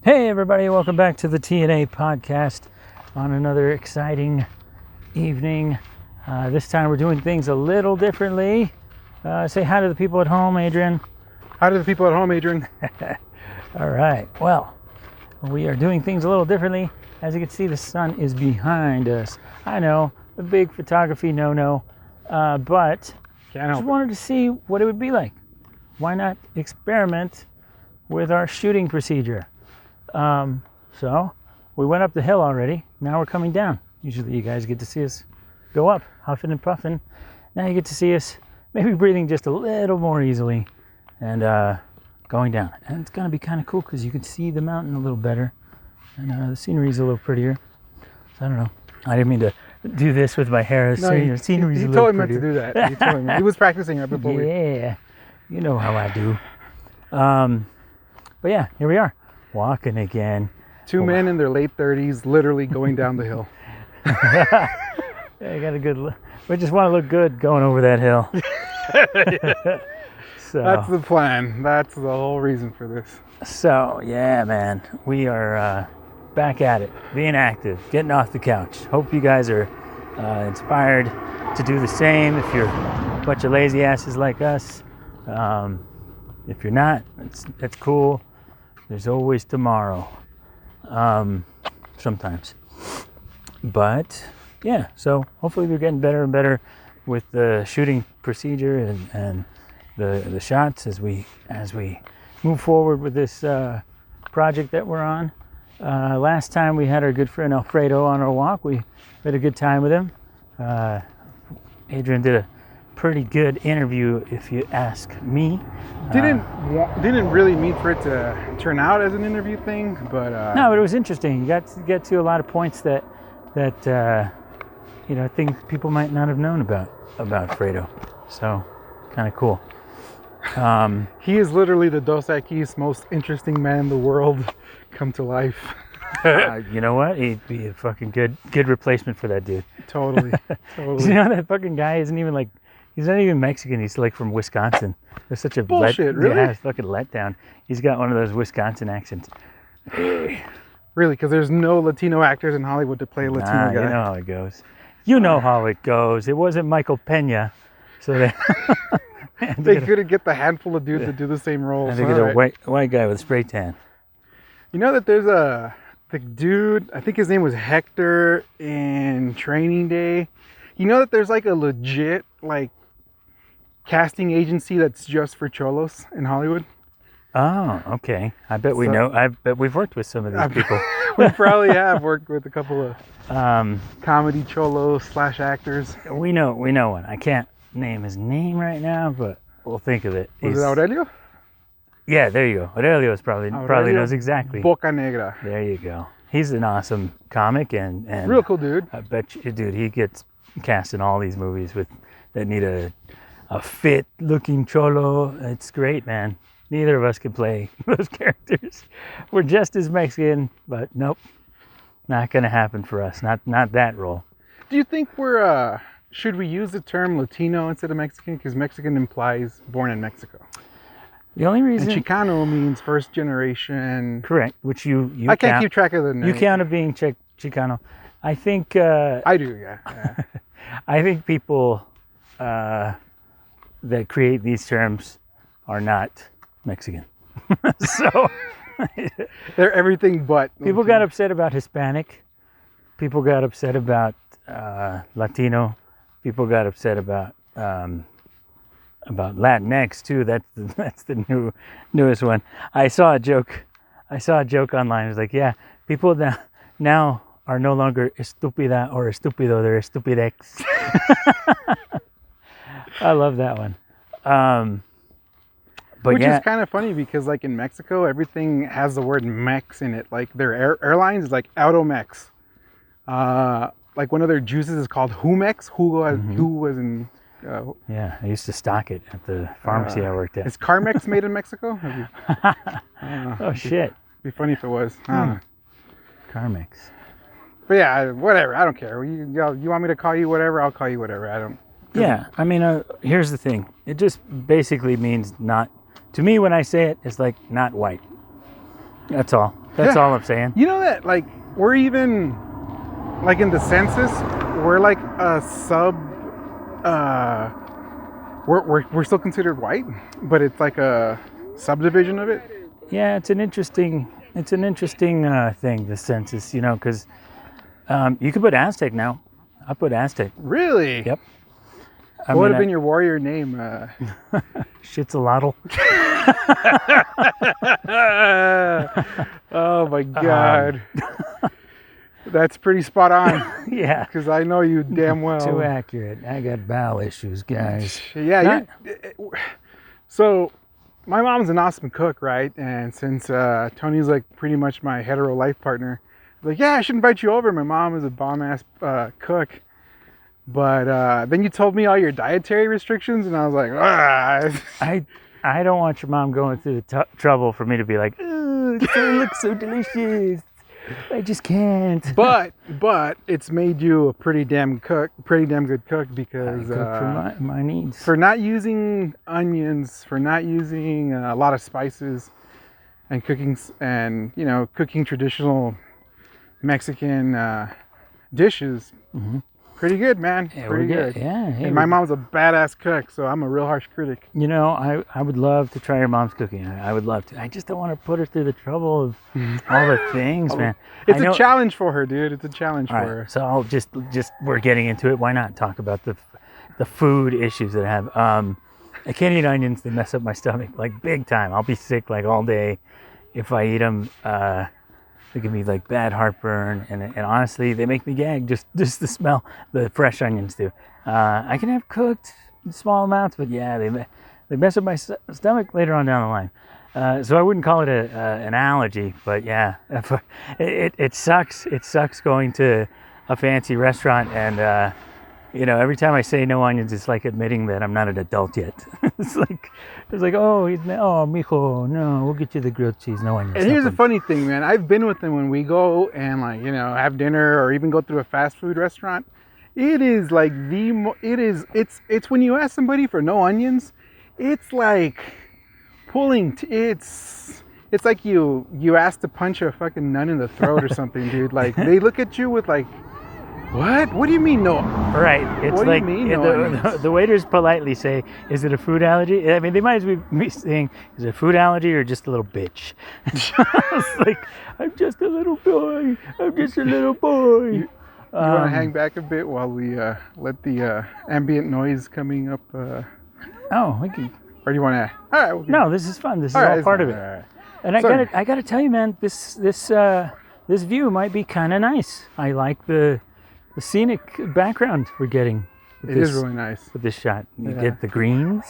Hey everybody, welcome back to the TNA podcast on another exciting evening. This time we're doing things a little differently. Say hi to the people at home, Adrian. Hi to the people at home, Adrian. All right, well, we are doing things a little differently. As you can see, the sun is behind us. I know, a big photography no-no, but just wanted to see what it would be like. Why not experiment with our shooting procedure? So we went up the hill already. Now we're coming down. Usually you guys get to see us go up, huffing and puffing. Now you get to see us maybe breathing just a little more easily and going down. And it's going to be kind of cool because you can see the mountain a little better and the scenery is a little prettier. So I don't know. I didn't mean to do this with my hair. No, the scenery's he a little totally meant prettier. to do that. He totally meant. He was practicing right before we... Yeah, you know how I do. But yeah, here we are. Walking again. Two men in their late 30s literally going down the hill. Yeah, I got a good look. We just want to look good going over that hill. So That's the plan. That's the whole reason for this. So yeah, man, we are back at it, being active, getting off the couch. Hope you guys are inspired to do the same. If you're a bunch of lazy asses like us, if you're not, that's cool. There's always tomorrow. Sometimes. But yeah, so hopefully we're getting better and better with the shooting procedure and the shots as we move forward with this project that we're on. Last time we had our good friend Alfredo on our walk. We had a good time with him. Adrian did a pretty good interview, if you ask me. Didn't really mean for it to turn out as an interview thing, but no, but it was interesting. You got to get to a lot of points that I think people might not have known about Fredo. So kind of cool. he is literally the Dos Equis most interesting man in the world come to life. You know what? He'd be a fucking good replacement for that dude. Totally. You know that fucking guy isn't even like, he's not even Mexican. He's like from Wisconsin. There's such a bullshit. Really? Yeah, it's fucking letdown. He's got one of those Wisconsin accents. Really? Because there's no Latino actors in Hollywood to play a Latino guy. You know how it goes. You know how it goes. It wasn't Michael Pena, so they couldn't get the handful of dudes to do the same role. And they get a white guy with spray tan. You know that there's the dude, I think his name was Hector in Training Day. You know that there's like a legit like casting agency that's just for cholos in Hollywood? Oh, okay. I bet we know. I bet we've worked with some of these people. We probably have worked with a couple of comedy cholos / actors. We know one. I can't name his name right now, but we'll think of it. Was it Aurelio? Yeah, there you go. Aurelio probably knows exactly. Boca Negra. There you go. He's an awesome comic and real cool dude. I bet you, dude, he gets cast in all these movies that need a fit looking cholo. It's great, man. Neither of us can play those characters. We're just as Mexican, but nope, not gonna happen for us. Not that role. Do you think should we use the term Latino instead of Mexican? Because Mexican implies born in Mexico. The only reason... And Chicano means first generation. Correct, which you I can't keep track of the name. You count it being Chicano. I think... I do, yeah. I think people that create these terms are not Mexican. So... They're everything but... People got upset about Hispanic. People got upset about Latino. People got upset about Latinx too. That's the newest one. I saw a joke online. It was like, yeah, people now are no longer estúpida or estúpido. They're estupidex. I love that one. But which is kind of funny because like in Mexico, everything has the word Mex in it. Like their airlines is like Automex. Like one of their juices is called Humex. Who was in... yeah, I used to stock it at the pharmacy I worked at. Is Carmex made in Mexico? Oh shit! It'd be funny if it was. Carmex. But yeah, whatever. I don't care. You want me to call you whatever? I'll call you whatever. I don't. Yeah, I mean, here's the thing. It just basically means not. To me, when I say it, it's like not white. That's all. That's all I'm saying. You know that, like, we're even, like, in the census, we're like a we're still considered white, but it's like a subdivision of it. Yeah, it's an interesting thing, the census, because you could put Aztec now. I put Aztec. Really? Yep. What would have been your warrior name? Shitsalotl. Oh my God. That's pretty spot on. Yeah. Because I know you damn well. Too accurate. I got bowel issues, guys. Yeah. So, my mom's an awesome cook, right? And since Tony's like pretty much my hetero life partner, I was like, yeah, I should invite you over. My mom is a bomb-ass cook. But then you told me all your dietary restrictions, and I was like, I don't want your mom going through the trouble for me to be like, oh, it looks so delicious. I just can't. But it's made you a pretty damn good cook because I cook for my needs. For not using onions, for not using a lot of spices, and cooking traditional Mexican dishes. Mm-hmm. Pretty good, man. Yeah, pretty good. Yeah. Hey, and my mom's a badass cook, so I'm a real harsh critic. I would love to try your mom's cooking. I would love to. I just don't want to put her through the trouble of all the things, man. It's a challenge for her, dude. It's a challenge for her. So I'll just we're getting into it. Why not talk about the food issues that I have? I can't eat onions. They mess up my stomach like big time. I'll be sick like all day if I eat them. They give me like bad heartburn, and honestly, they make me gag. Just the smell. The fresh onions do. I can have cooked in small amounts, but yeah, they mess up my stomach later on down the line. So I wouldn't call it an allergy, but yeah, it sucks. It sucks going to a fancy restaurant and every time I say no onions, it's like admitting that I'm not an adult yet. it's like mijo, no, we'll get you the grilled cheese, no onions. And here's the funny thing, man. I've been with them when we go and have dinner or even go through a fast food restaurant. It is like it's when you ask somebody for no onions, it's like pulling. It's like you ask to punch a fucking nun in the throat or something, dude. Like they look at you with like. What? What do you mean no? Right. It's what like do you mean, the waiters politely say, "Is it a food allergy?" I mean, they might as well be saying, "Is it a food allergy or just a little bitch?" It's like, I'm just a little boy. I'm just a little boy. You want to hang back a bit while we let the ambient noise coming up? We can. Or do you want to? All right. No, this is fun. This is all part of it. Right. And I gotta tell you, man, this view might be kind of nice. I like the scenic background we're getting. It is really nice with this shot. You get the greens.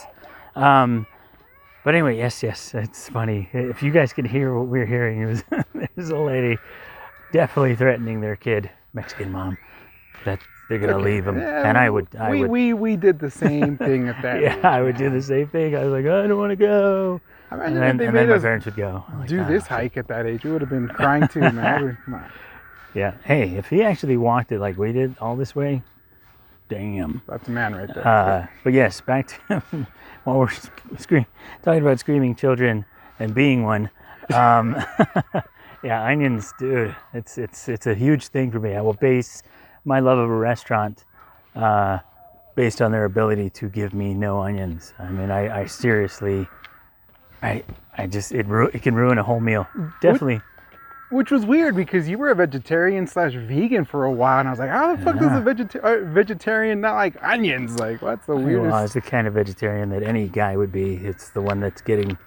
But anyway, yes, it's funny. If you guys can hear what we're hearing, there's a lady definitely threatening their kid, Mexican mom, that they're gonna leave him. Yeah, and we did the same thing at that. Yeah, I would do the same thing. I was like, I don't want to go. Imagine and then my parents would go. Like, do this hike at that age. We would have been crying too, man. Come on. Yeah. Hey, if he actually walked it like we did all this way, damn. That's a man right there. But yes, back to while we're talking about screaming children and being one. Yeah, onions, dude. It's a huge thing for me. I will base my love of a restaurant based on their ability to give me no onions. I mean, I seriously, it can ruin a whole meal. Definitely. Which was weird because you were a vegetarian/vegan for a while, and I was like, how the fuck does a vegetarian not like onions? Like, what's the weirdest? Well, it's the kind of vegetarian that any guy would be. It's the one that's getting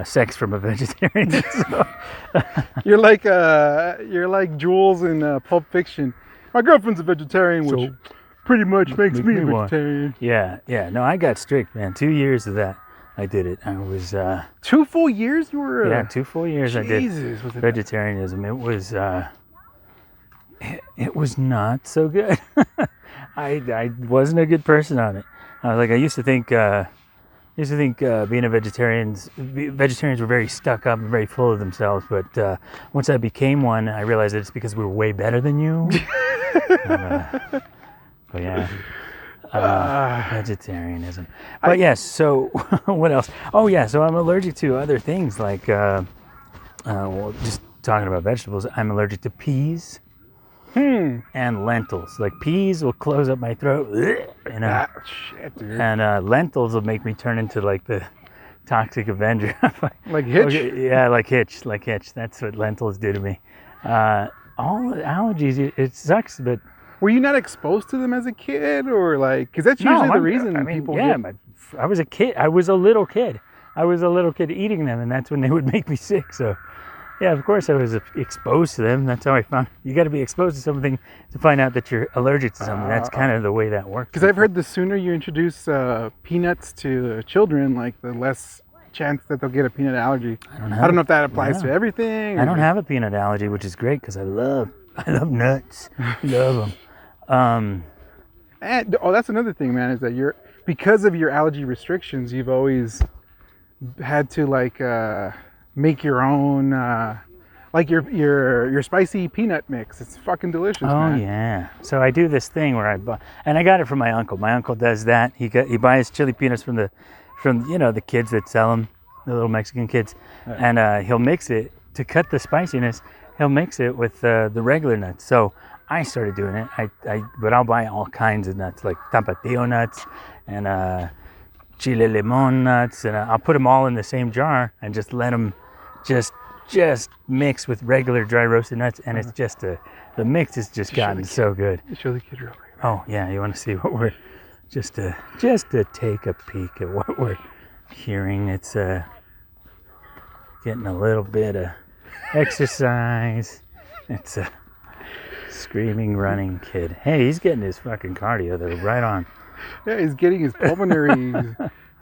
sex from a vegetarian. So. You're like Jules in Pulp Fiction. My girlfriend's a vegetarian, which pretty much makes me a vegetarian. Yeah. No, I got strict, man. 2 years of that. I did it. I was 2 full years. You were 2 full years. Jesus, I did vegetarianism. It was not so good. I wasn't a good person on it. I used to think being a vegetarians were very stuck up and very full of themselves. But once I became one, I realized that it's because we were way better than you. But yeah. Vegetarianism. But yes, so what else? Oh yeah, so I'm allergic to other things like just talking about vegetables, I'm allergic to peas and lentils. Like peas will close up my throat, you know, Shit, dude. and lentils will make me turn into like the Toxic Avenger. Like Hitch? Okay, yeah, like Hitch. That's what lentils do to me. All the allergies, it sucks, but Were you not exposed to them as a kid, or like? Because that's usually the reason people get. I was a kid. I was a little kid. I was a little kid eating them, and that's when they would make me sick. So, yeah, of course I was exposed to them. That's how I found. You got to be exposed to something to find out that you're allergic to something. That's kind of the way that works. Because I've heard the sooner you introduce peanuts to children, like the less chance that they'll get a peanut allergy. I don't know if that applies to everything. I don't have a peanut allergy, which is great because I love nuts. Love them. And that's another thing, man, is that because of your allergy restrictions, you've always had to like make your own like your spicy peanut mix. It's fucking delicious, man. Oh yeah. So I do this thing where and I got it from my uncle. My uncle does that. He buys chili peanuts from the kids that sell them, the little Mexican kids, and he'll mix it to cut the spiciness. He'll mix it with the regular nuts. So I started doing it. But I'll buy all kinds of nuts, like tapatio nuts and chile limon nuts, and I'll put them all in the same jar and just let them just mix with regular dry roasted nuts, and it's just the mix has just gotten so good. Show the kid real quick. Oh yeah, you want to see what we're just to take a peek at what we're hearing. It's getting a little bit of exercise. It's a screaming, running kid. Hey, he's getting his fucking cardio though, right on. Yeah, he's getting his pulmonary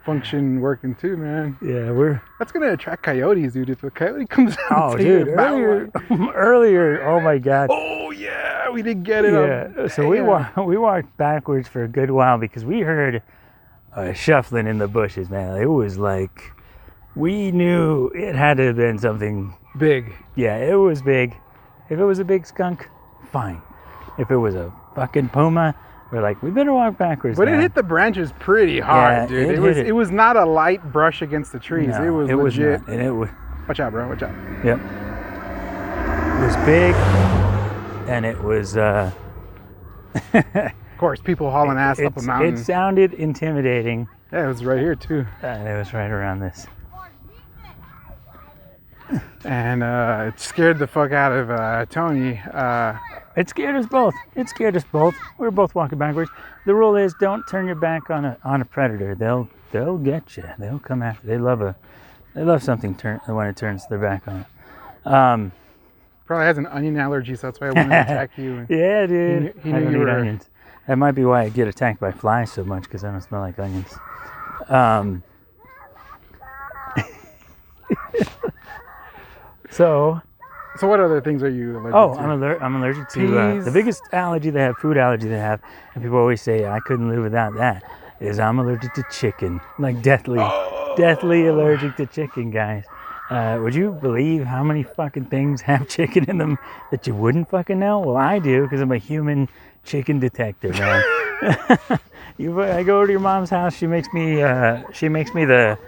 function working too, man. Yeah, that's gonna attract coyotes, dude. If a coyote comes out, oh, dude, earlier, oh my god. Oh yeah, we didn't get it. Yeah, so we walked backwards for a good while because we heard shuffling in the bushes, man. It was like we knew it had to have been something big. Yeah, it was big. If it was a big skunk, fine. If it was a fucking puma, we're like, we better walk backwards. But man. It hit the branches pretty hard, dude. It was not a light brush against the trees. No, it was legit. Was not. And it was. Watch out, bro. Watch out. Yep. It was big, and it was. Of course, people hauling ass up a mountain. It sounded intimidating. Yeah, it was right here too. And it was right around this. And it scared the fuck out of Tony. It scared us both. We were both walking backwards. The rule is don't turn your back on a predator. They'll get you. They'll come after. They love something when it turns their back on it. Probably has an onion allergy, so that's why I wanted to attack you. Yeah, dude. He knew you were onions. That might be why I get attacked by flies so much, because I don't smell like onions. So what other things are you allergic to? Oh, I'm allergic to the biggest allergy they have, food allergy they have, and people always say I couldn't live without that, is I'm allergic to chicken. Like deathly allergic to chicken, guys. Would you believe how many fucking things have chicken in them that you wouldn't fucking know? Well, I do, because I'm a human chicken detector, man. I go to your mom's house. She makes me the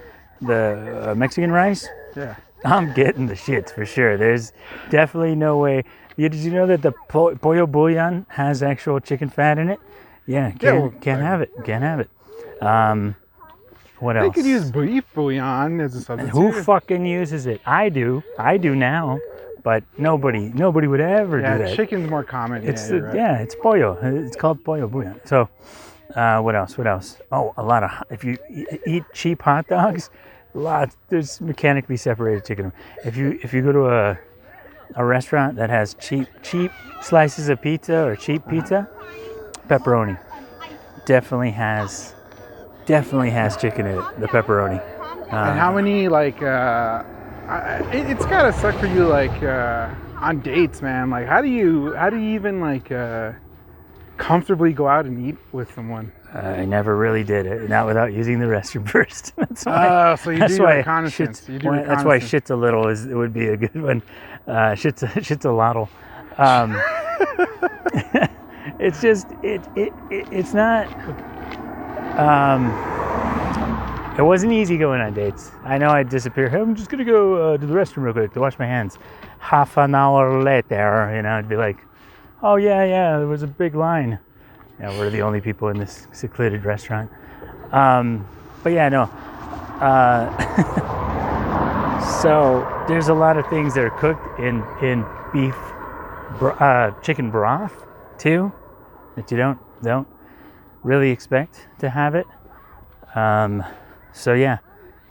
Mexican rice. Yeah. I'm getting the shits for sure. There's definitely no way. Did you know that the pollo bouillon has actual chicken fat in it? Yeah, can't have it. Can't have it. What else? They could use beef bouillon as a substitute. Who fucking uses it? I do now, but nobody would ever do that. Yeah, chicken's more common. It's pollo. It's called pollo bouillon. So, what else? Oh, a lot of. If you eat cheap hot dogs. There's mechanically separated chicken. If you go to a restaurant that has cheap slices of pizza or cheap pizza, pepperoni definitely has chicken in it. The pepperoni. And how many it's gotta suck for you on dates, man. Like how do you even comfortably go out and eat with someone? I never really did it, not without using the restroom first. That's why. So you do reconnaissance. That's why shit's a little it would be a good one. Shit's a lottle. It's just it's not. It wasn't easy going on dates. I know I'd disappear. Hey, I'm just gonna go to the restroom real quick to wash my hands. Half an hour later, you know, I'd be like, oh yeah, there was a big line. Yeah, we're the only people in this secluded restaurant. But yeah, no. So there's a lot of things that are cooked in beef, chicken broth too, that you don't really expect to have it. So yeah,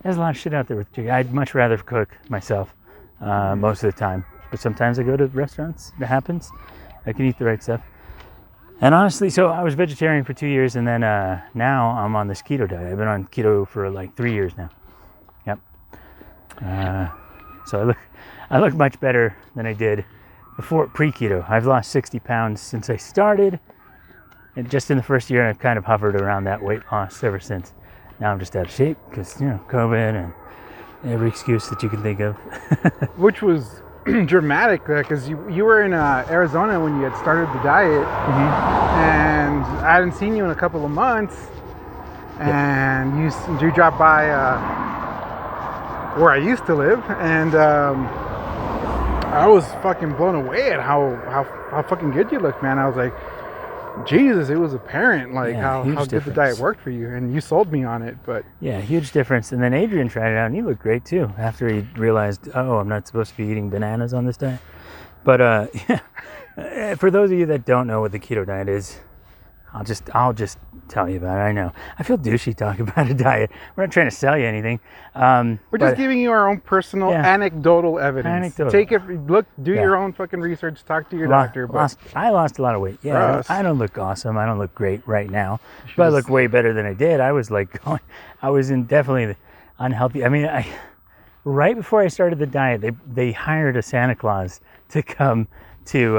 there's a lot of shit out there with chicken. I'd much rather cook myself most of the time, but sometimes I go to restaurants. It happens. I can eat the right stuff. And honestly, so I was vegetarian for 2 years, and then now I'm on this keto diet. I've been on keto for like 3 years now. Yep. So I look much better than I did before pre-keto. I've lost 60 pounds since I started, and just in the first year, I've kind of hovered around that weight loss ever since. Now I'm just out of shape because, you know, COVID and every excuse that you can think of. Which was dramatic because you were in Arizona when you had started the diet, and I hadn't seen you in a couple of months, and you dropped by where I used to live, and I was fucking blown away at how fucking good you looked, man. I was like, Jesus, it was apparent how good the diet worked for you, and you sold me on it. But yeah, huge difference. And then Adrian tried it out, and he looked great too after he realized, oh, I'm not supposed to be eating bananas on this diet. But yeah, for those of you that don't know what the keto diet is, I'll just tell you about it. I know I feel douchey talking about a diet. We're not trying to sell you anything. We're just giving you our own personal anecdotal evidence. Take it, do your own fucking research. Talk to your doctor. I lost a lot of weight. Yeah, I don't look awesome. I don't look great right now, but I look way better than I did. I was definitely unhealthy. I mean, right before I started the diet, they hired a Santa Claus to come to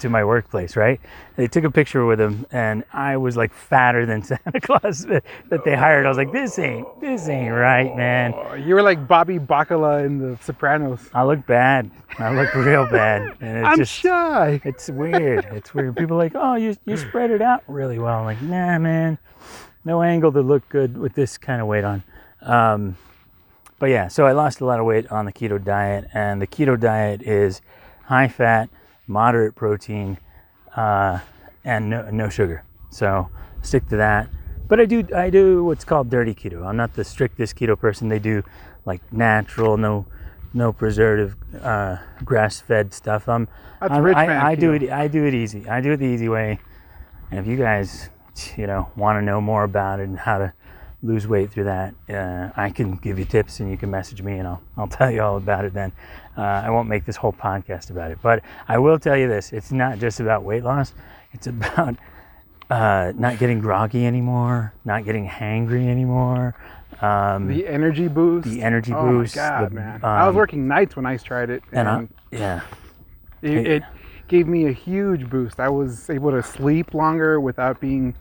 my workplace, right? They took a picture with him, and I was like fatter than Santa Claus that they hired. I was like, this ain't right, man. You were like Bobby Bacala in The Sopranos. I look bad. I look real bad. And I'm shy. It's weird. It's weird. People are like, oh, you spread it out really well. I'm like, nah, man, no angle to look good with this kind of weight on. But yeah, so I lost a lot of weight on the keto diet, and the keto diet is high fat, moderate protein, and no sugar. So stick to that. But I do what's called dirty keto. I'm not the strictest keto person. They do like natural, no preservative, grass-fed stuff. I do it easy. I do it the easy way. And if you guys, want to know more about it and how to lose weight through that, I can give you tips, and you can message me, and I'll tell you all about it then. I won't make this whole podcast about it, but I will tell you this: it's not just about weight loss. It's about not getting groggy anymore, not getting hangry anymore. The energy boost. Oh my God, man! I was working nights when I tried it, and it gave me a huge boost. I was able to sleep longer without being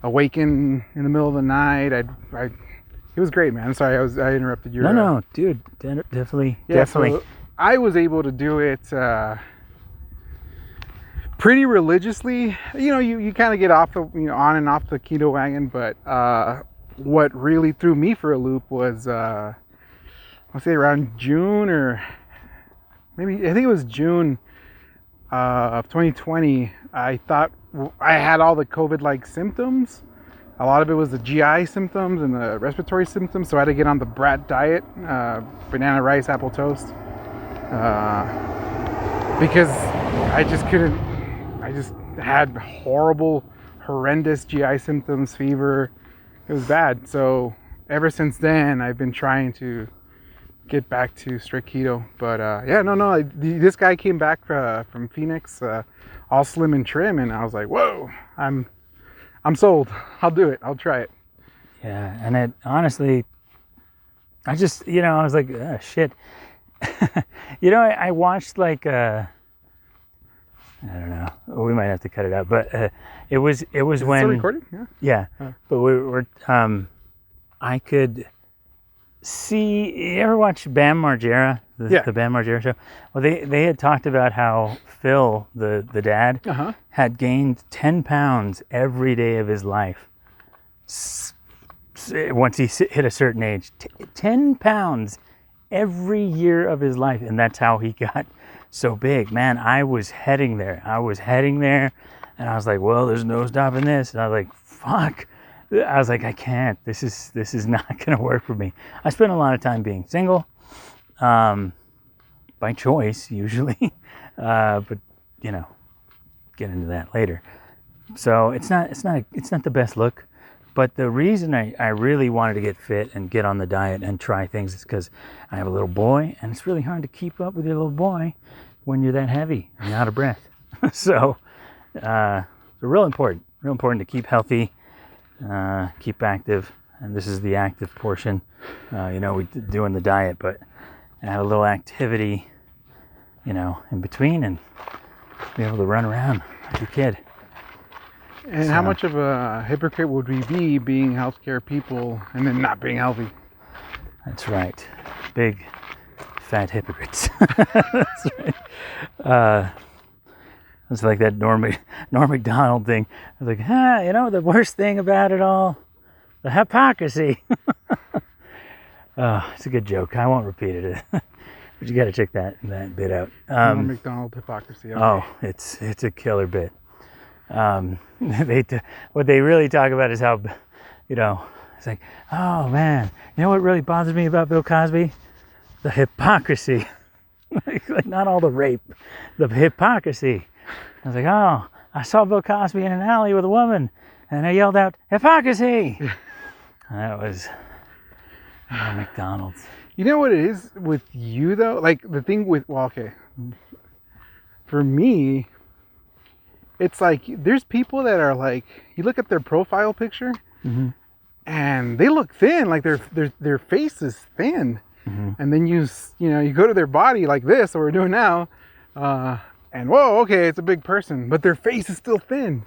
awaken in the middle of the night. It was great, man. I'm sorry I interrupted you. No, dude, definitely. So I was able to do it pretty religiously. You kind of get off the on and off the keto wagon, but what really threw me for a loop was I'll say around June, or maybe I think it was June of 2020. I thought I had all the COVID-like symptoms. A lot of it was the GI symptoms and the respiratory symptoms, so I had to get on the brat diet, banana, rice, apple toast, because I just couldn't. I just had horrendous GI symptoms, fever. It was bad. So ever since then, I've been trying to get back to strict keto. But this guy came back from Phoenix, all slim and trim, and I was like, whoa, I'm sold. I'll do it. I'll try it. Yeah, and it honestly, I just I was like, oh, shit. I watched like I don't know. We might have to cut it out, but it was Is when. still recording? Yeah, but we were. I could see. You ever watch Bam Margera? The Bam Margera show. Well, they had talked about how Phil, the dad, had gained 10 pounds every day of his life. once he hit a certain age, 10 pounds every year of his life, and that's how he got so big. Man, I was heading there, and I was like, well, there's no stopping this, and I was like, fuck. I was like, I can't. This is not gonna work for me. I spent a lot of time being single, by choice usually, but you know, get into that later. So it's not the best look. But the reason I really wanted to get fit and get on the diet and try things is because I have a little boy, and it's really hard to keep up with your little boy when you're that heavy and out of breath. So, real important to keep healthy, keep active, and this is the active portion. We're doing the diet, but have a little activity, in between, and be able to run around like a kid. And how much of a hypocrite would we be being healthcare people and then not being healthy? That's right. Big, fat hypocrites. That's right. It's like that Norm Macdonald thing. I was like, the worst thing about it all, the hypocrisy. It's a good joke. I won't repeat it. But you got to check that bit out. Norm Macdonald hypocrisy. Okay. Oh, it's a killer bit. What they really talk about is how, it's like, oh man, you know what really bothers me about Bill Cosby? The hypocrisy. like not all the rape, the hypocrisy. I was like, oh, I saw Bill Cosby in an alley with a woman, and I yelled out, hypocrisy. That was McDonald's. You know what it is with you though? Like the thing with, for me, it's like there's people that are like, you look at their profile picture, mm-hmm. and they look thin, like their face is thin, mm-hmm. and then you go to their body like this, what we're doing now, and whoa, okay, it's a big person, but their face is still thin.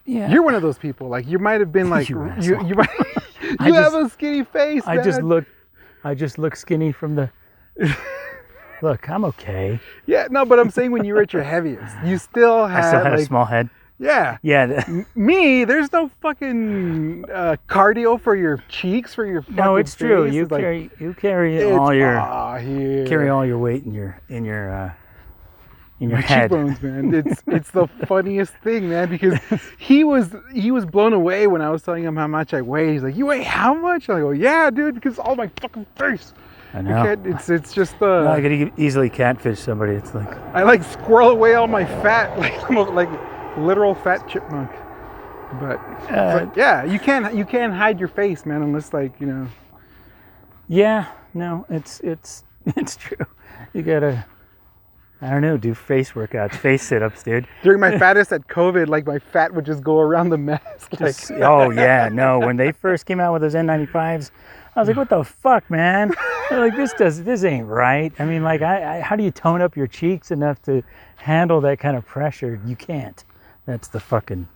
Yeah, you're one of those people. Like you might have been like you have a skinny face. I just look skinny from the. Look, I'm okay. Yeah, no, but I'm saying when you were at your heaviest, you still had. I still had a small head. Yeah. Yeah. Me, there's no fucking cardio for your cheeks, for your fucking face. No, it's true. You carry all your weight in your head. Cheekbones, man. It's the funniest thing, man, because he was blown away when I was telling him how much I weigh. He's like, "You weigh how much?" I go, "Yeah, dude, because all my fucking face." I know. It's just I could easily catfish somebody. It's like I like squirrel away all my fat, like literal fat chipmunk. But yeah, you can't hide your face, man, unless Yeah, no, it's true. You gotta, I don't know, do face workouts, face sit-ups, dude. During my fattest at COVID, like my fat would just go around the mask. Oh yeah, no. When they first came out with those N95s, I was like, what the fuck, man? Like this ain't right. I mean, like, how do you tone up your cheeks enough to handle that kind of pressure? You can't. That's the fucking.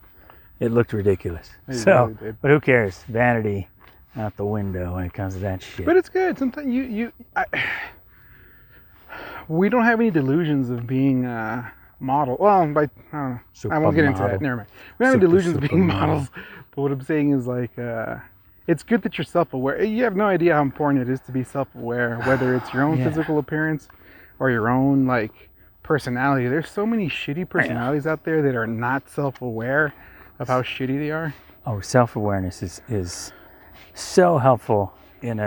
It looked ridiculous. So, but who cares? Vanity out the window when it comes to that shit. But it's good. Sometimes we don't have any delusions of being model. Well, I don't know. I won't get into that. Never mind. We don't have any delusions of being models. But what I'm saying is like. It's good that you're self-aware. You have no idea how important it is to be self-aware, whether it's your own physical appearance or your own like personality. There's so many shitty personalities out there that are not self-aware of how shitty they are. Oh, self-awareness is so helpful in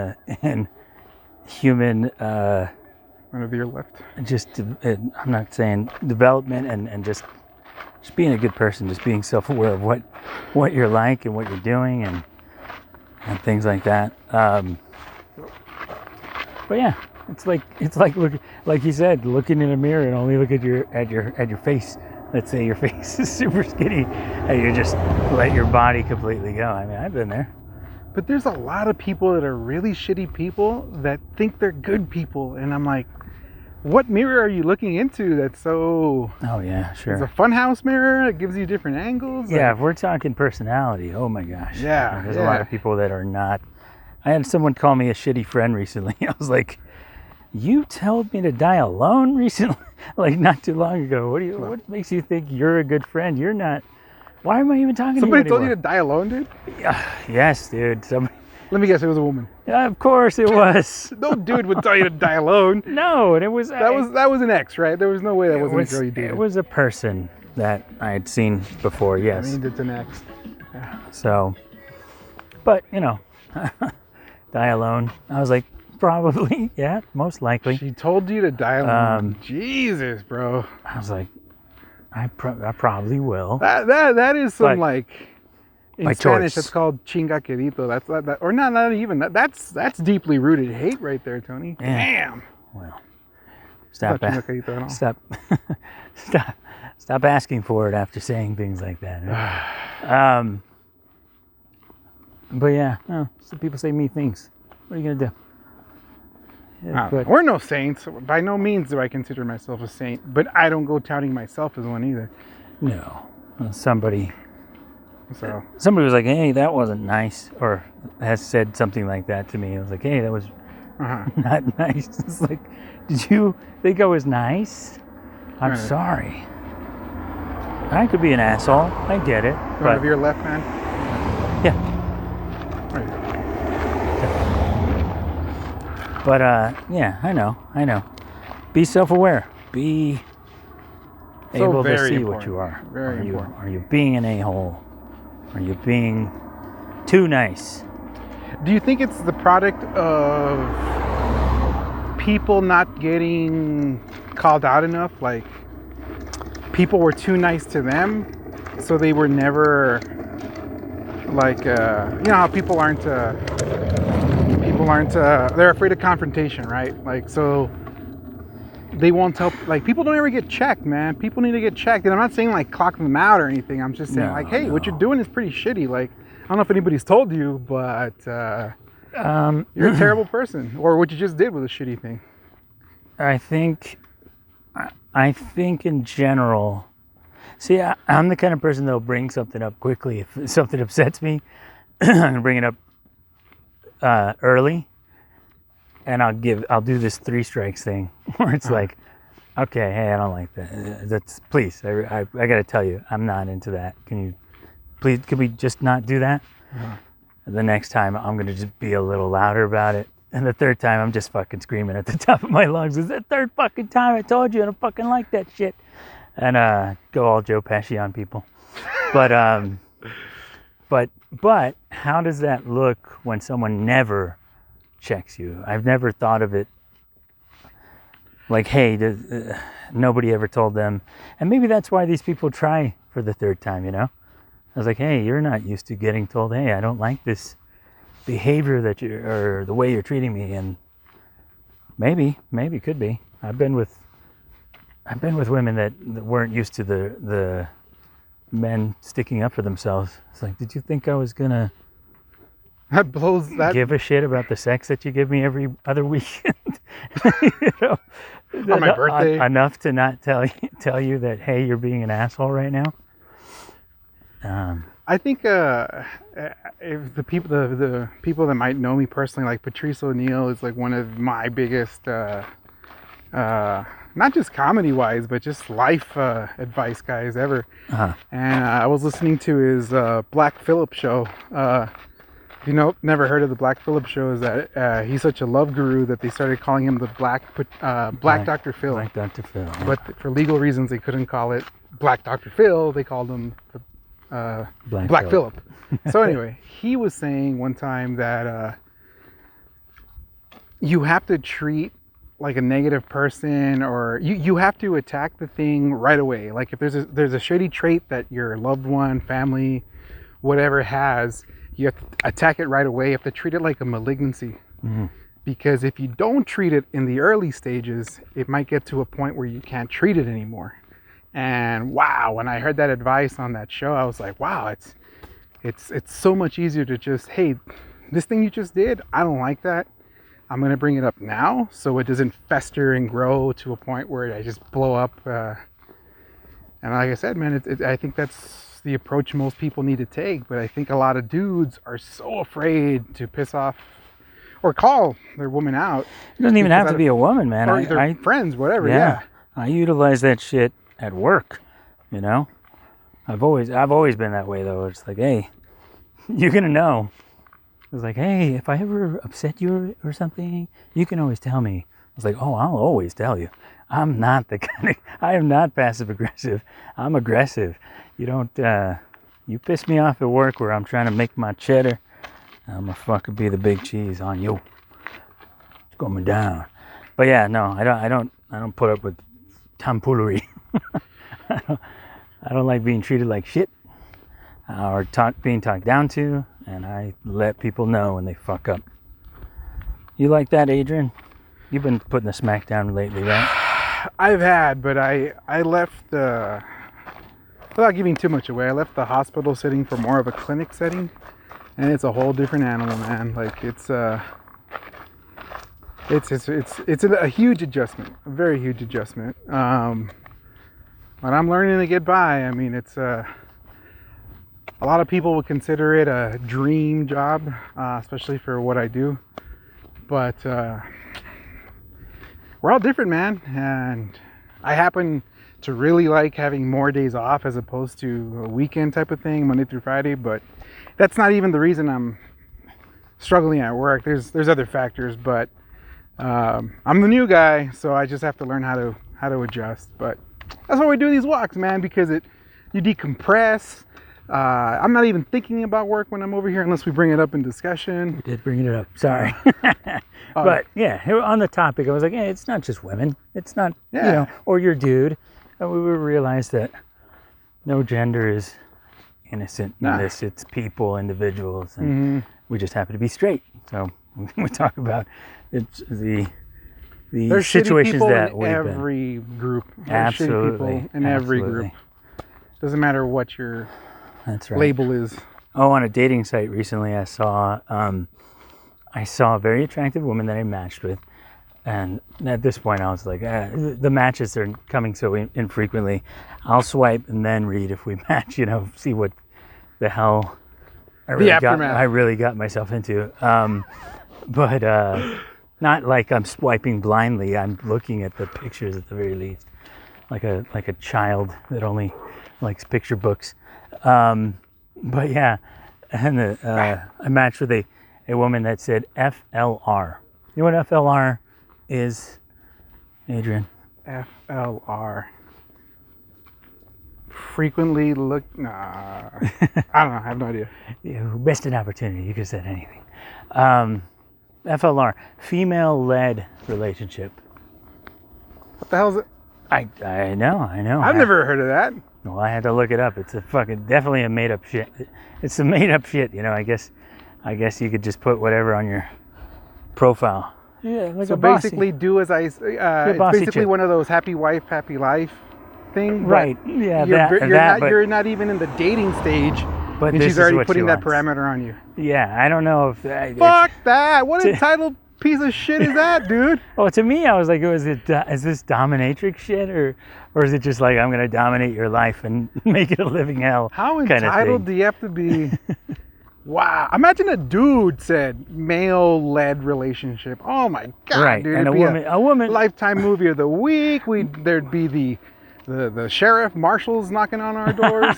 human. One of your left. I'm not saying development and just being a good person, just being self-aware of what you're like and what you're doing and things like that. But yeah, it's like you said, looking in a mirror and only look at your face. Let's say your face is super skinny and you just let your body completely go. I mean, I've been there. But there's a lot of people that are really shitty people that think they're good people, and I'm like, what mirror are you looking into that's so... Oh, yeah, sure. It's a funhouse mirror. It gives you different angles. Yeah, if we're talking personality, oh my gosh. Yeah. There's a lot of people that are not... I had someone call me a shitty friend recently. I was like, you told me to die alone recently? Like, not too long ago. What makes you think you're a good friend? You're not... Why am I even talking to you anymore? Somebody told you to die alone, dude? Yes, dude. Let me guess, it was a woman. Yeah, of course it was. No dude would tell you to die alone. No, and it was That was an ex, right? There was no way that wasn't a girl you dated. It was a person that I had seen before. Yes. I mean, it's an ex. Yeah. So, but die alone. I was like, probably, yeah, most likely. She told you to die alone. Jesus, bro. I was like, I probably will. That is some like. In Spanish, choice. it's called chingaquerito. That's that, or not even. That's deeply rooted hate right there, Tony. Yeah. Damn. Well, Stop asking for it after saying things like that. Right? But yeah, some people say me things. What are you gonna do? Yeah, we're no saints. By no means do I consider myself a saint, but I don't go touting myself as one either. No, somebody So was like, "Hey, that wasn't nice," or has said something like that to me. I was like, "Hey, that was not nice." It's like, did you think I was nice? I'm sorry. I could be an asshole. I get it. But of your left, man. Yeah. Right. But yeah, I know. Be self-aware. Be able to see important. what you are. Very important. Are you being an a-hole? Are you being too nice? Do you think it's the product of people not getting called out enough? Like people were too nice to them, so they were never like you know how people aren't they're afraid of confrontation, right? Like so they won't tell, like people don't ever get checked, man. People need to get checked. And I'm not saying like clock them out or anything. I'm just saying hey, what you're doing is pretty shitty. Like I don't know if anybody's told you, but you're a terrible person, or what you just did was a shitty thing. I think in general, see, I'm the kind of person that'll bring something up quickly. If something upsets me, I'm gonna bring it up early, and I'll do this 3 strikes thing where it's like, okay, hey, I don't like that. That's please, I gotta tell you, I'm not into that. Can we just not do that? The next time I'm gonna just be a little louder about it. And the third time I'm just fucking screaming at the top of my lungs. It's the third fucking time I told you I don't fucking like that shit. And go all Joe Pesci on people. But how does that look when someone never checks you? I've never thought of it like, hey, nobody ever told them. And maybe that's why these people try for the third time, you know? I was like, hey, you're not used to getting told, hey, I don't like this behavior or the way you're treating me. And maybe could be. I've been with women that weren't used to the men sticking up for themselves. It's like, did you think I was gonna give a shit about the sex that you give me every other weekend? You know, on my birthday, enough to not tell you that, hey, you're being an asshole right now. I think if the people that might know me personally, like Patrice O'Neill, is like one of my biggest, not just comedy wise, but just life advice guys ever. And I was listening to his Black Phillip show. Never heard of the Black Phillip show? Is that he's such a love guru that they started calling him the Black Dr. Phil. Black Dr. Phil. Yeah. But for legal reasons, they couldn't call it Black Dr. Phil. They called him Black Phillip. So anyway, he was saying one time that you have to treat like a negative person, or you have to attack the thing right away. Like if there's a shitty trait that your loved one, family, whatever has, you have to attack it right away. You have to treat it like a malignancy. Mm-hmm. Because if you don't treat it in the early stages, it might get to a point where you can't treat it anymore. And wow, when I heard that advice on that show, I was like, wow, it's so much easier to just, hey, this thing you just did, I don't like that. I'm going to bring it up now so it doesn't fester and grow to a point where I just blow up. And like I said, man, I think that's the approach most people need to take. But I think a lot of dudes are so afraid to piss off or call their woman out. It doesn't even have to be a woman, man. Or their friends, whatever. Yeah. I utilize that shit at work, you know. I've always been that way though. It's like, hey, you're gonna know was like, hey, if I ever upset you or something, you can always tell me. I was like, oh, I'll always tell you. I'm not the kind of, I am not passive aggressive. I'm aggressive. You don't, you piss me off at work where I'm trying to make my cheddar, I'm gonna fucking be the big cheese on you. It's going down. But yeah, no, I don't put up with tomfoolery. I don't like being treated like shit or being talked down to, and I let people know when they fuck up. You like that, Adrian? You've been putting the smack down lately, right? I've had, but I left without giving too much away, I left the hospital setting for more of a clinic setting, and it's a whole different animal, man. Like it's a huge adjustment, a very huge adjustment. But I'm learning to get by. I mean, it's a lot of people would consider it a dream job, especially for what I do. But we're all different, man. And I happen to really like having more days off as opposed to a weekend type of thing, Monday through Friday. But that's not even the reason I'm struggling at work. There's other factors, but I'm the new guy, so I just have to learn how to adjust. But that's why we do these walks, man, because you decompress. I'm not even thinking about work when I'm over here unless we bring it up in discussion. We did bring it up, sorry. But yeah, on the topic, I was like, hey, it's not just women. It's not, or your dude. And we realized that no gender is innocent in this. It's people, individuals, and we just happen to be straight. So we talk about it's the There's situations that we've been in. Every group. Absolutely. Shitty people in every group. Doesn't matter what your label is. Oh, on a dating site recently, I saw a very attractive woman that I matched with, and at this point, I was like, the matches are coming so infrequently. I'll swipe and then read if we match. See what the hell I really got myself into. But not like I'm swiping blindly. I'm looking at the pictures at the very least, like a child that only likes picture books. But yeah, and I matched with a woman that said FLR. You know what FLR is, Adrian? FLR. Frequently look. Nah, I don't know. I have no idea. You missed an opportunity. You could have said anything. FLR, female-led relationship. What the hell is it? I know. I've never heard of that. Well, I had to look it up. It's definitely a made-up shit. It's some made-up shit, I guess you could just put whatever on your profile. Yeah, like so basically, do as I say. It's basically one of those happy wife, happy life thing. Right. Yeah. You're not even in the dating stage. But and she's already putting that parameter on you. Yeah, I don't know if... Fuck that! What entitled piece of shit is that, dude? Well, to me, I was like, is this dominatrix shit? Or is it just like, I'm going to dominate your life and make it a living hell? How entitled do you have to be? Wow. Imagine a dude said male-led relationship. Oh my God, right. dude. And a woman... Lifetime movie of the week. There'd be the sheriff, marshals knocking on our doors.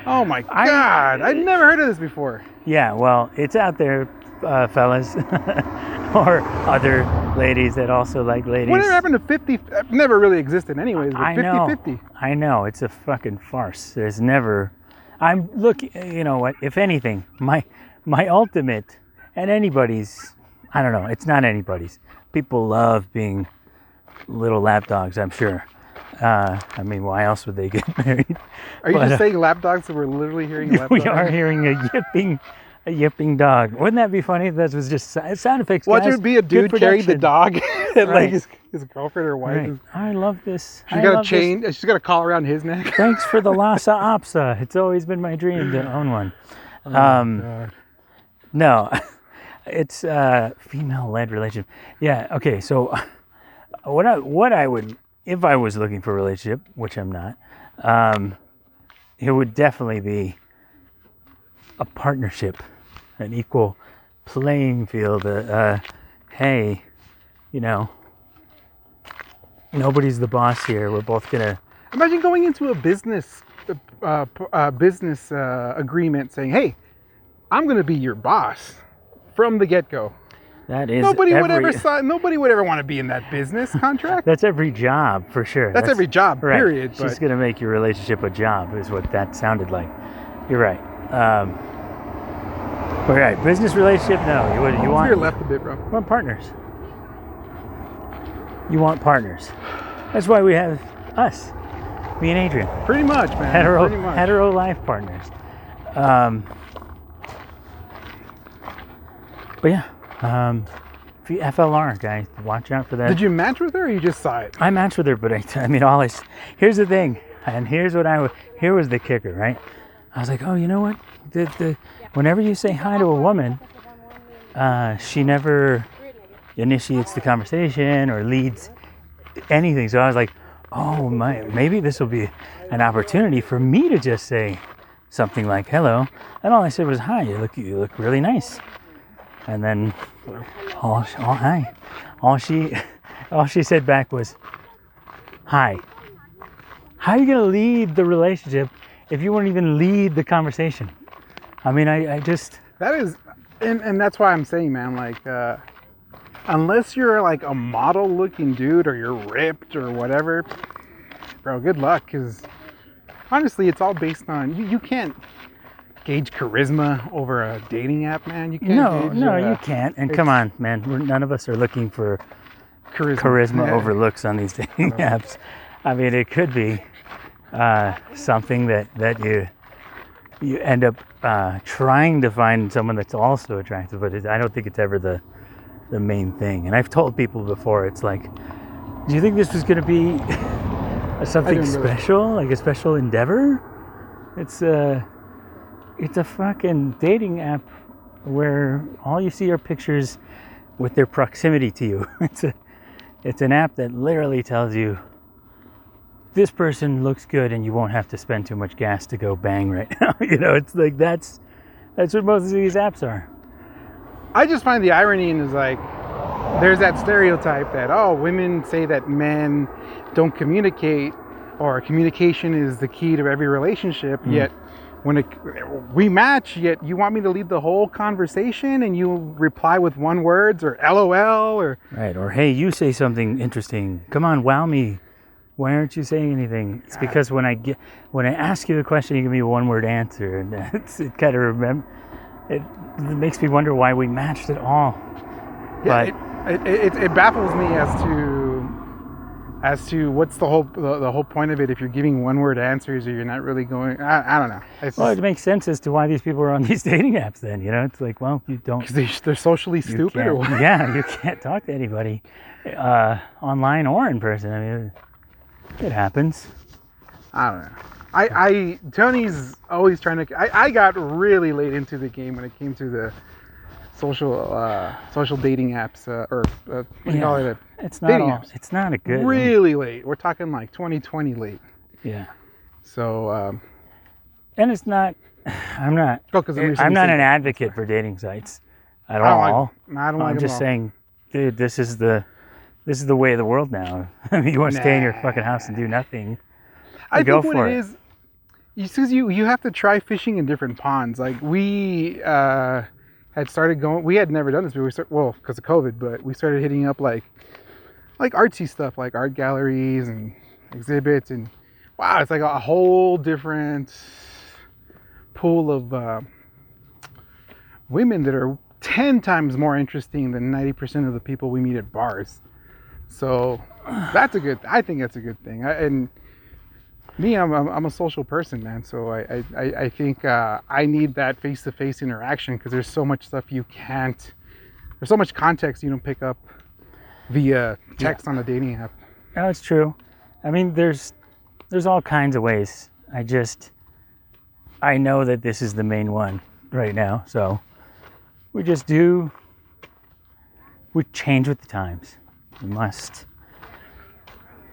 Oh my God! I'd never heard of this before. Yeah, well, it's out there, fellas, or other ladies that also like ladies. Whatever happened to 50? Never really existed, anyways. But 50-50. I know it's a fucking farce. There's never. I'm looking. You know what? If anything, my ultimate and anybody's. I don't know. It's not anybody's. People love being little lapdogs, I'm sure. I mean, why else would they get married? Are you just saying lapdogs? So we're literally hearing a lapdog? We are hearing a yipping dog. Wouldn't that be funny if that was just sound effects, guys? Watch it be a dude carrying the dog and like his girlfriend or wife. Right. I love this. She's got a chain. She's got a collar around his neck. Thanks for the Lhasa Apso. It's always been my dream to own one. Oh God. No, it's female-led relationship. Yeah. Okay. So, what I would. If I was looking for a relationship, which I'm not, it would definitely be a partnership, an equal playing field. Hey, nobody's the boss here. We're both gonna. Imagine going into a business agreement saying, "Hey, I'm gonna be your boss." from the get-go. That is Nobody would ever want to be in that business contract. That's every job for sure. That's every job, right. period. She's going to make your relationship a job, is what that sounded like. You're right. All right, business relationship, no. You want... You're left a bit, bro. You want partners. You want partners. That's why we have us, me and Adrian. Pretty much, man. Hetero life partners. But yeah, if you FLR, guys, watch out for that. Did you match with her, or you just saw it? I matched with her, but I mean, here's the thing, and here was the kicker, right? I was like, oh, you know what? Whenever you say hi to a woman, she never initiates the conversation or leads anything. So I was like, oh my, maybe this will be an opportunity for me to just say something like hello. And all I said was, hi, you look really nice. And then hi. All she said back was, hi. How are you gonna lead the relationship if you won't even lead the conversation? I mean, I just... That is, and that's why I'm saying, man, like, unless you're like a model-looking dude or you're ripped or whatever, bro, good luck, because honestly, it's all based on, you can't gauge charisma over a dating app, man. You can't you can't. And come on, man, none of us are looking for charisma over looks on these dating apps. I mean, it could be something that you end up trying to find someone that's also attractive, but I don't think it's ever the main thing. And I've told people before, it's like, do you think this was going to be something special, like a special endeavor? It's a fucking dating app where all you see are pictures with their proximity to you. It's an app that literally tells you, this person looks good and you won't have to spend too much gas to go bang right now. You know, it's like that's what most of these apps are. I just find the irony in is like, there's that stereotype that, oh, women say that men don't communicate, or communication is the key to every relationship, yet when we match, yet you want me to lead the whole conversation and you reply with one words or LOL or... Right, or hey, you say something interesting. Come on, wow me. Why aren't you saying anything? It's because when I ask you a question, you give me a one-word answer, and it makes me wonder why we matched at all. Yeah, but it baffles me as to what's the whole point of it if you're giving one-word answers or you're not really going. I don't know. It makes sense as to why these people are on these dating apps. Then it's like, well, you don't, because they're socially stupid, or what? Yeah, you can't talk to anybody online or in person. I mean, it happens. I don't know. Tony's always trying to... I got really late into the game when it came to the social dating apps, what do you call it? It's not a good... Really late. We're talking like 2020 late. Yeah. So... and it's not... I'm not an advocate for dating sites at all. I'm just saying, dude, this is the way of the world now. I mean, you want to stay in your fucking house and do nothing. I think what it is, you have to try fishing in different ponds. Like we had started going. We had never done this before. Because of COVID, but we started hitting up like artsy stuff, like art galleries and exhibits, and wow, it's like a whole different pool of women that are 10 times more interesting than 90% of the people we meet at bars. So I think that's a good thing. I'm a social person, man. So I think I need that face-to-face interaction, because there's so much stuff there's so much context you don't pick up via text on a dating app. No, it's true. I mean, there's all kinds of ways. I know that this is the main one right now. So we change with the times. We must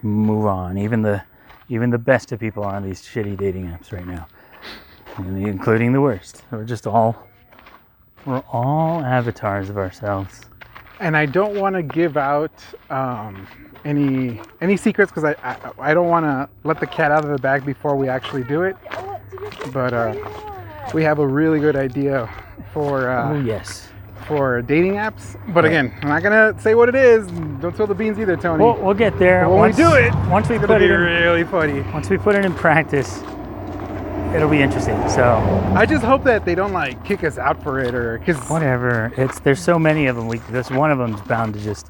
move on. Even the best of people are on these shitty dating apps right now, including the worst. We're all avatars of ourselves. And I don't want to give out any secrets, because I don't want to let the cat out of the bag before we actually do it. But we have a really good idea for for dating apps. But again, I'm not gonna say what it is. Don't spill the beans either, Tony. We'll get there. But when we do it, once we it's put gonna it be in, really funny. once we put it in practice, it'll be interesting. So I just hope that they don't like kick us out for it, or because whatever. There's so many of them. This one of them's bound to just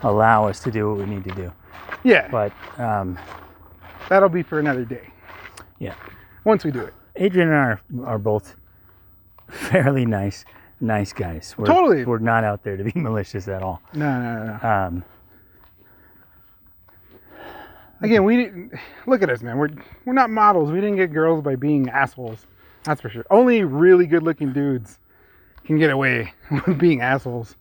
allow us to do what we need to do. yeah, But that'll be for another day. yeah, Once we do it. Adrian and I are both fairly nice guys. Totally. We're not out there to be malicious at all. No. Again, we didn't look at us, man. We're not models. We didn't get girls by being assholes. That's for sure. Only really good-looking dudes can get away with being assholes.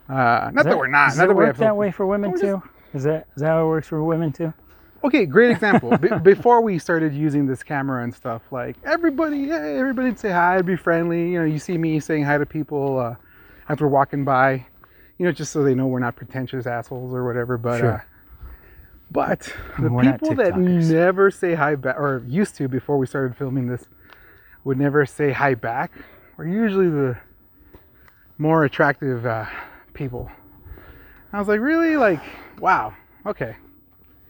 Not that we're not. Does Not it that we work have that way for women too? Is that how it works for women too? Okay, great example. Before we started using this camera and stuff, like everybody'd say hi, be friendly. You know, you see me saying hi to people as we're walking by, you know, just so they know we're not pretentious assholes or whatever. But Sure. but the We're not people that TikTokers. never say hi back, or used to before we started filming this, would never say hi back, were usually the more attractive people. I was like, really? Like, wow. Okay.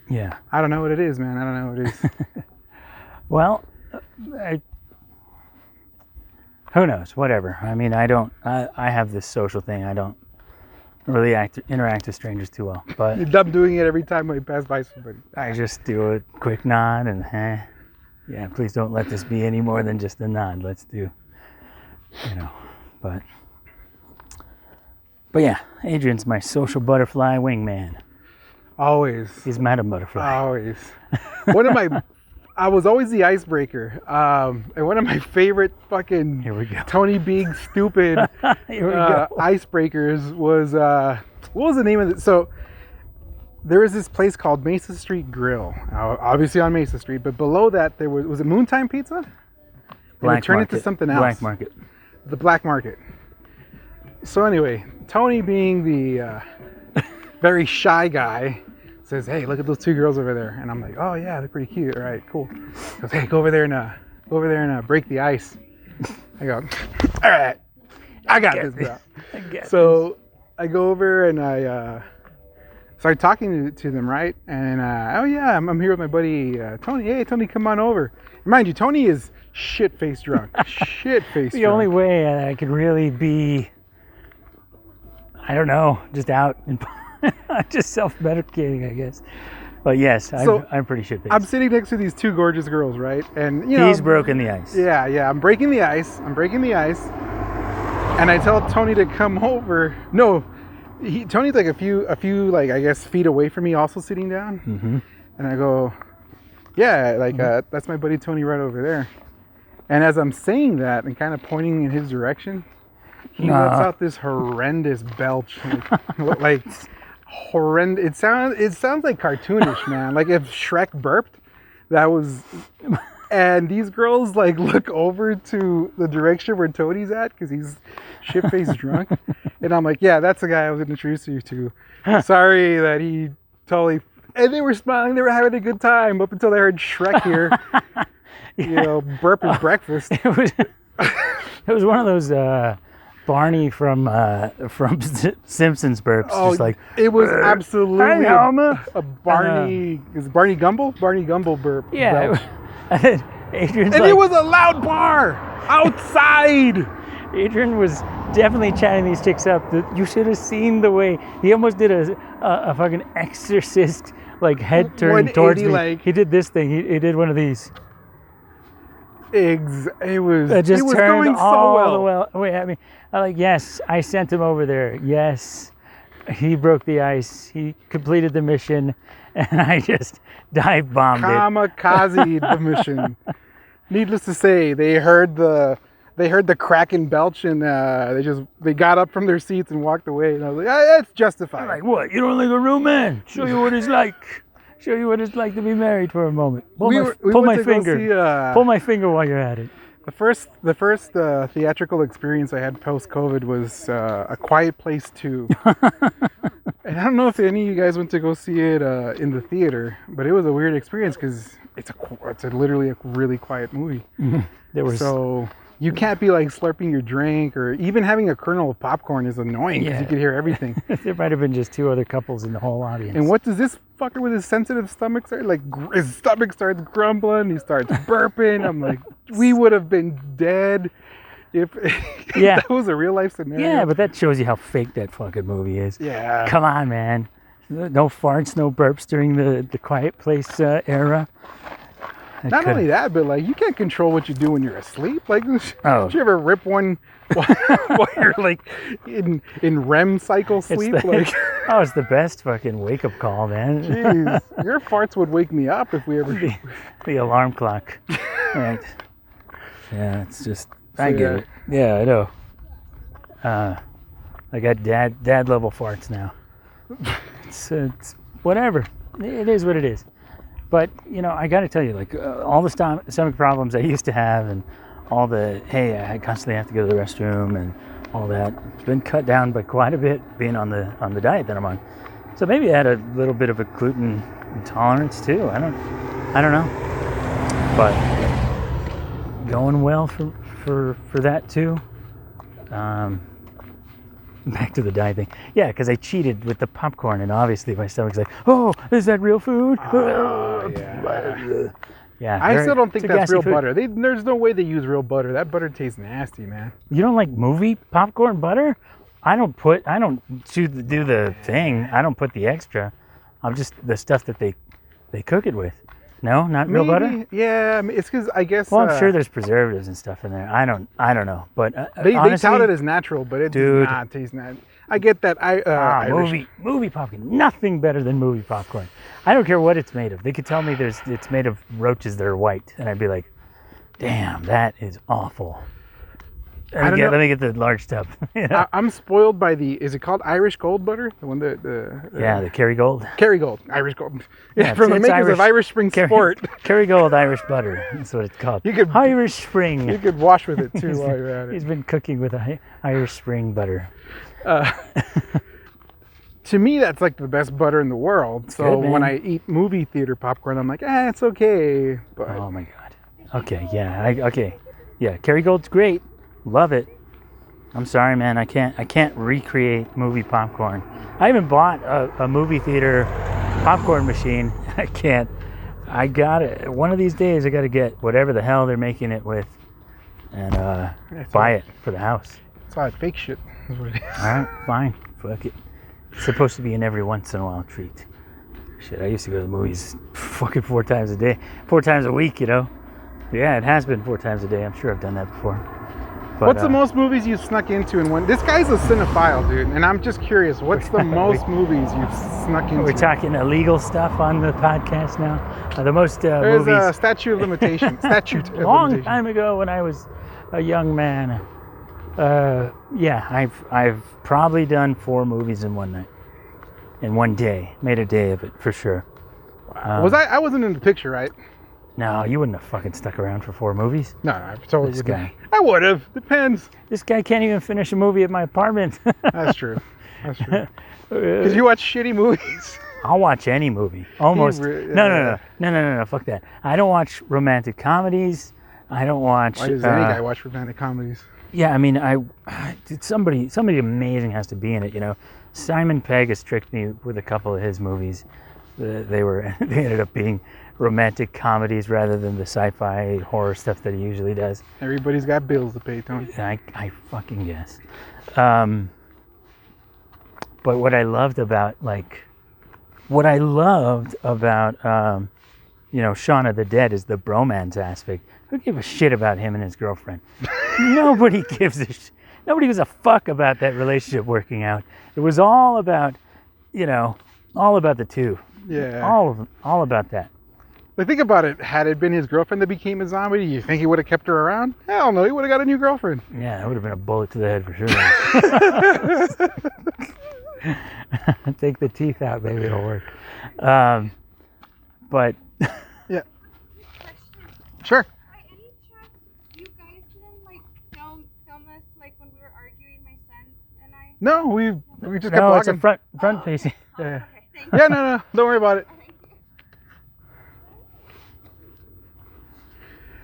Yeah. I don't know what it is, man. I don't know what it is. Well, who knows? Whatever. I mean, I have this social thing. I don't really interact with strangers too well. But I'm doing it every time I pass by somebody. I just do a quick nod and, yeah, please don't let this be any more than just a nod. Let's do, you know, but yeah, Adrian's my social butterfly wingman. Always. He's Madam Butterfly. Always. I was always the icebreaker. And one of my favorite fucking Here we go. Tony Big stupid Here we go. icebreakers was, what was the name of it? So there was this place called Mesa Street Grill, obviously on Mesa Street, but below that there was it Moontime Pizza? And Black it turned Market. into something else. Black Market. The Black Market. So anyway, Tony being the very shy guy says, "Hey, look at those two girls over there." And I'm like, "Oh yeah, they're pretty cute. All right, cool." He goes, "Hey, go over there and break the ice." I go, "All right, I got this, bro." So I go over and I start talking to them, right? And oh yeah, I'm here with my buddy Tony. Hey, Tony, come on over. Mind you, Tony is shit-faced drunk. Shit-faced The drunk. only way I could really be, I don't know, just out and just self-medicating, I guess. But yes, I'm pretty shit-faced. I'm sitting next to these two gorgeous girls, right? And you know, He's broken the ice. Yeah. I'm breaking the ice. And I tell Tony to come over. No, Tony's like a few like I guess feet away from me, also sitting down. Mm-hmm. And I go, yeah, like that's my buddy Tony right over there. And as I'm saying that and kind of pointing in his direction, he lets out this horrendous belch, like horrendous. It sounds like cartoonish, man. Like if Shrek burped, that was. And these girls like look over to the direction where Tony's at because he's shit-faced drunk, and I'm like, yeah, that's the guy I was introduced you to. Sorry that he totally. And they were smiling, they were having a good time up until they heard Shrek here. Yeah. You know, burp his breakfast. It was one of those Barney from Simpsons burps. Oh, just like it was absolutely Hey, Homer. a Barney. Is it Barney Gumble? Barney Gumble burp. Yeah. belch. And Adrian's And like, it was a loud bar outside. Adrian was definitely chatting these chicks up. You should have seen the way he almost did a fucking exorcist like head turn towards me. like- He did this thing. He did one of these. It was Just turned going so all well. the way at me. I'm like, yes, I sent him over there. Yes, he broke the ice. He completed the mission, and I just dive bombed it. Kamikaze the mission. Needless to say, they heard the crack and belch, and they got up from their seats and walked away. And I was like, that's justified. I'm like, what? You don't like a real man? Show you what it's like. Show you what it's like to be married for a moment. Pull my finger. Pull my finger while you're at it. The first theatrical experience I had post-COVID was A Quiet Place 2. And I don't know if any of you guys went to go see it in the theater, but it was a weird experience because it's literally a really quiet movie. There was So You can't be like slurping your drink, or even having a kernel of popcorn is annoying because you could hear everything. There might have been just 2 other couples in the whole audience. And what does this fucker with his sensitive stomach start? Like his stomach starts grumbling, he starts burping. I'm like, we would have been dead if that was a real life scenario. Yeah, but that shows you how fake that fucking movie is. Yeah. Come on, man. No farts, no burps during the Quiet Place era. Not only that, but like you can't control what you do when you're asleep. Like, did you ever rip one while you're like in REM cycle sleep? It's the best fucking wake up call, man. Jeez, your farts would wake me up if we ever. The alarm clock, right? Yeah, it's just I get it. Yeah, I know. I got dad level farts now. It's whatever. It is what it is. But, I got to tell you, like, all the stomach problems I used to have and all hey, I constantly have to go to the restroom and all that, it's been cut down by quite a bit being on the diet that I'm on. So maybe I had a little bit of a gluten intolerance too. I don't know. But going well for that too. Back to the diet thing. Yeah, because I cheated with the popcorn, and obviously my stomach's like, oh, is that real food? Yeah. I still don't think that's real butter. There's no way they use real butter. That butter tastes nasty, man. You don't like movie popcorn butter? I don't do the thing. I don't put the extra. I'm just the stuff that they cook it with. No, not real butter. Yeah, it's because I guess. Well, I'm sure there's preservatives and stuff in there. I don't know, but they honestly, tout it as natural, but it does not taste natural. I get that. Movie popcorn, nothing better than movie popcorn. I don't care what it's made of. They could tell me it's made of roaches that are white, and I'd be like, damn, that is awful. Let me get the large tub. I'm spoiled by is it called Irish Gold butter? The one that the Kerrygold. Kerrygold, Irish Gold. Yeah, from the makers of Irish Spring Sport. Kerrygold Irish butter. That's what it's called. Irish Spring. You could wash with it too while you're at it. He's been cooking with Irish Spring butter. To me, that's like the best butter in the world. So when I eat movie theater popcorn, I'm like, it's okay. But oh my god. Okay, yeah, yeah. Kerrygold's great. Love it. I'm sorry, man. I can't recreate movie popcorn. I even bought a movie theater popcorn machine. I can't. I got it. One of these days, I got to get whatever the hell they're making it with, and buy it for the house. It's all fake shit. All right, fine. Fuck it. It's supposed to be an every once in a while treat. Shit, I used to go to the movies fucking 4 times a day, 4 times a week. Yeah, it has been 4 times a day. I'm sure I've done that before. But, what's the most movies you've snuck into in one? This guy's a cinephile, dude, and I'm just curious. What's the most movies you've snuck into? We're talking illegal stuff on the podcast now. The most There's movies. A statute of limitation. Long time ago when I was a young man. I've probably done 4 movies in one night, in one day. Made a day of it for sure. Wow. I wasn't in the picture, right? No, you wouldn't have fucking stuck around for 4 movies. No, I totally this guy. I would have. Depends. This guy can't even finish a movie at my apartment. That's true. Because you watch shitty movies. I'll watch any movie. Almost. No. Fuck that. I don't watch romantic comedies. I don't watch. Why does any guy watch romantic comedies? Yeah, I mean, somebody amazing has to be in it. Simon Pegg has tricked me with a couple of his movies. They ended up being romantic comedies rather than the sci-fi horror stuff that he usually does. Everybody's got bills to pay, Tony. I fucking guess. But what I loved about Shaun of the Dead is the bromance aspect. Who gave a shit about him and his girlfriend? Nobody gives a shit. Nobody gives a fuck about that relationship working out. It was all about, all about the two. Yeah. All about that. Like, think about it. Had it been his girlfriend that became a zombie, do you think he would have kept her around? Hell no, he would have got a new girlfriend. Yeah, that would have been a bullet to the head for sure. Take the teeth out, maybe it'll work. But yeah. Sure. By any chance, you guys didn't film us when we were arguing, my son and I? No, we just kept walking. It's a front facing. Yeah. Okay, thank you. Yeah, no, don't worry about it. Thank you.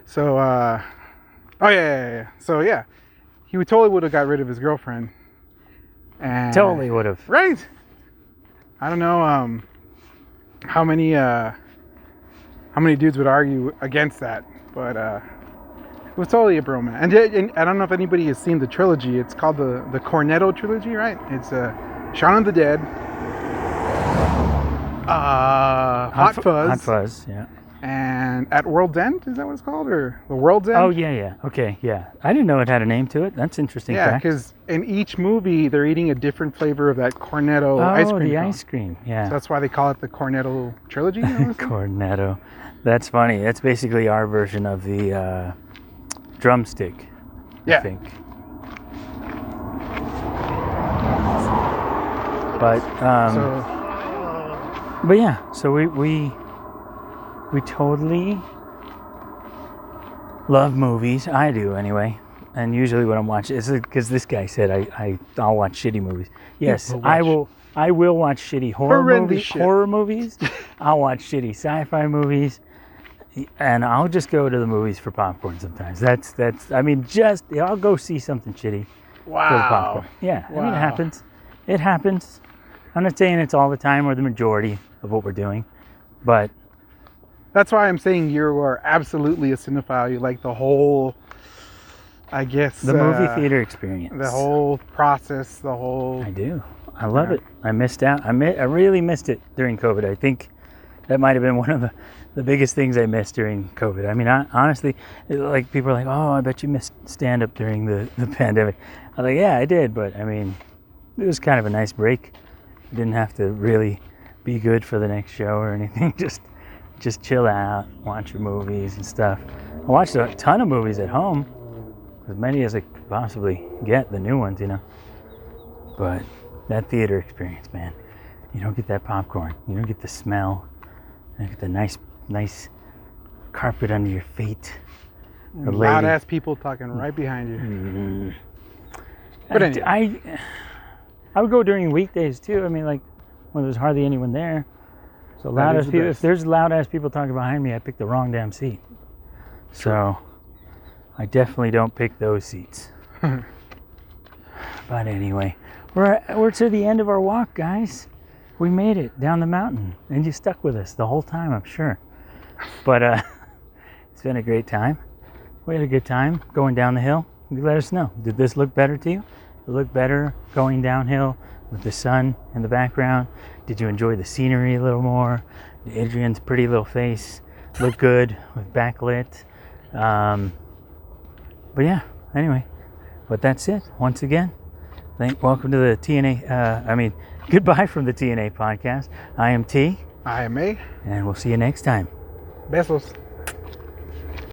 So Oh yeah. So yeah, he would have got rid of his girlfriend. And, Totally would have. Right. I don't know how many dudes would argue against that, but it was totally a bromance. And I don't know if anybody has seen the trilogy. It's called the Cornetto trilogy, right? It's Shaun of the Dead, Hot Fuzz, Hot Fuzz, yeah. and At World's End. Is that what it's called, or The World's End? Oh yeah. Okay, yeah. I didn't know it had a name to it. That's interesting. Yeah, fact. because in each movie they're eating a different flavor of that Cornetto ice cream. Oh, the cone. ice cream. Yeah. So that's why they call it the Cornetto trilogy. I wanna say? Cornetto. That's funny. That's basically our version of the drumstick. Yeah. I think. But but yeah. So we totally love movies. I do anyway. And usually when I'm watching, it's because this guy said I'll watch shitty movies. Yes, I will watch shitty horror movies. I'll watch shitty sci-fi movies, and I'll just go to the movies for popcorn sometimes. That's I mean, I'll go see something shitty for the popcorn. Yeah, I mean, it happens. It happens. I'm not saying it's all the time or the majority of what we're doing, but that's why I'm saying you are absolutely a cinephile. You like the whole, I guess, the movie theater experience. The whole process, the whole... I do. I love it. I missed out. I really missed it during COVID. I think that might have been one of the biggest things I missed during COVID. I mean, honestly, like people are like, oh, I bet you missed stand-up during the pandemic. I was like, yeah, I did. But I mean, it was kind of a nice break. You didn't have to really be good for the next show or anything. Just chill out, watch your movies and stuff. I watched a ton of movies at home. As many as I could possibly get, the new ones, you know. But that theater experience, man. You don't get that popcorn. You don't get the smell. You don't get the nice carpet under your feet. Loud ass people talking right behind you. Mm-hmm. But anyway. I would go during weekdays too. I mean, like when there's hardly anyone there. So loud ass people. If there's loud ass people talking behind me, I picked the wrong damn seat. So I definitely don't pick those seats. But anyway, we're to the end of our walk, guys. We made it down the mountain, and you stuck with us the whole time, I'm sure. But it's been a great time. We had a good time going down the hill. You let us know. Did this look better to you? Did it look better going downhill with the sun in the background? Did you enjoy the scenery a little more? Did Adrian's pretty little face look good with backlit? But yeah, anyway, but that's it. Once again, welcome to the TNA, goodbye from the TNA podcast. I am T. I am A. And we'll see you next time. Besos.